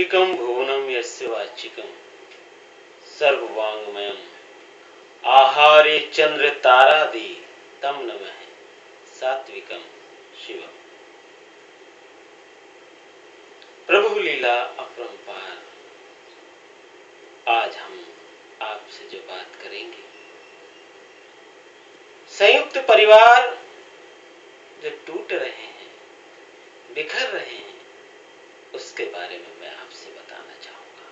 सात्विकं भुवनं यस्य वाचिकं सर्ववाङ्मयम् आहारे चंद्र तारादि तम नमः सात्विकम शिवम। प्रभु लीला अपरंपार। आज हम आपसे जो बात करेंगे, संयुक्त परिवार जो टूट रहे हैं, बिखर रहे हैं, उसके बारे में मैं आपसे बताना चाहूंगा।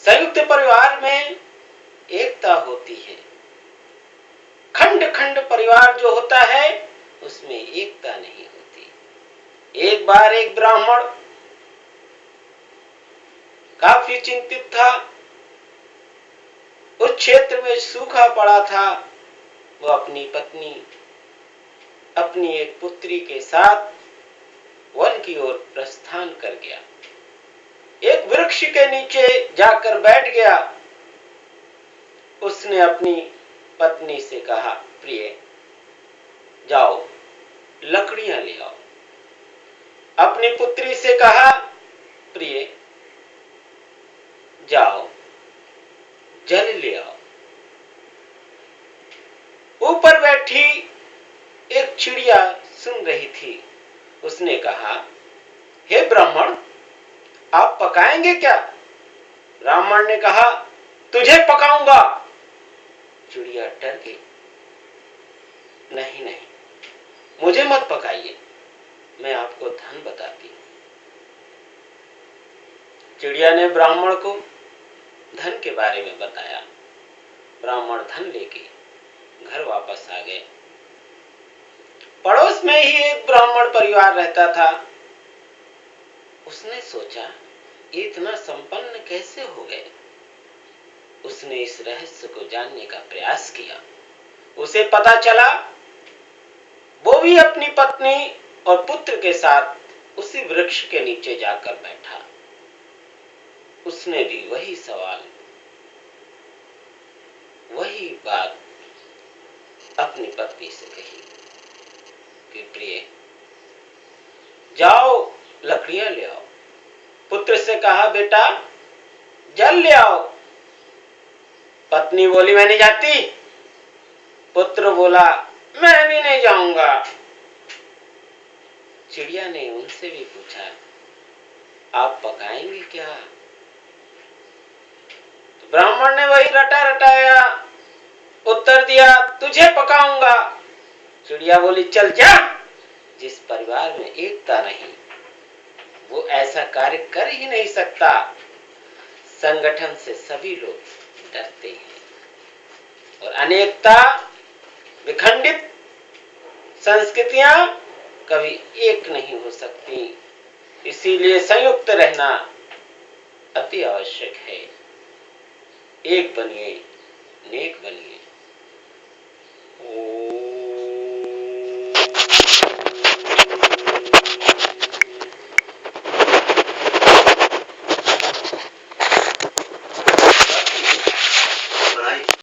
संयुक्त परिवार में एकता होती है, खंड खंड परिवार जो होता है उसमें एकता नहीं होती। एक बार एक ब्राह्मण काफी चिंतित था। उस क्षेत्र में सूखा पड़ा था। वो अपनी पत्नी, अपनी एक पुत्री के साथ वन की ओर प्रस्थान कर गया। एक वृक्ष के नीचे जाकर बैठ गया। उसने अपनी पत्नी से कहा, प्रिय जाओ लकड़ियां ले आओ। अपनी पुत्री से कहा, प्रिय जाओ जल ले आओ। ऊपर बैठी एक चिड़िया सुन रही थी। उसने कहा, हे ब्राह्मण, आप पकाएंगे क्या? ब्राह्मण ने कहा, तुझे पकाऊंगा। चिड़िया डर गई। नहीं नहीं, मुझे मत पकाइए, मैं आपको धन बताती हूं। चिड़िया ने ब्राह्मण को धन के बारे में बताया। ब्राह्मण धन लेके घर वापस आ गए। पड़ोस में ही एक ब्राह्मण परिवार रहता था। उसने सोचा, ये इतना संपन्न कैसे हो गए? उसने इस रहस्य को जानने का प्रयास किया। उसे पता चला वो भी अपनी पत्नी और पुत्र के साथ उसी वृक्ष के नीचे जाकर बैठा। उसने भी वही सवाल, वही बात अपनी पत्नी से कही कि प्रिय जाओ लकड़ियां ले आओ। पुत्र से कहा, बेटा जल ले आओ। पत्नी बोली, मैं नहीं जाती। पुत्र बोला, मैं भी नहीं जाऊंगा। चिड़िया ने उनसे भी पूछा, आप पकाएंगे क्या? तो ब्राह्मण ने वही रटा रटाया उत्तर दिया, तुझे पकाऊंगा। चिड़िया बोली, चल जा। जिस परिवार में एकता नहीं, वो ऐसा कार्य कर ही नहीं सकता। संगठन से सभी लोग डरते हैं और अनेकता, विखंडित संस्कृतियां कभी एक नहीं हो सकती। इसीलिए संयुक्त रहना अति आवश्यक है। एक बनिए, नेक बनिए।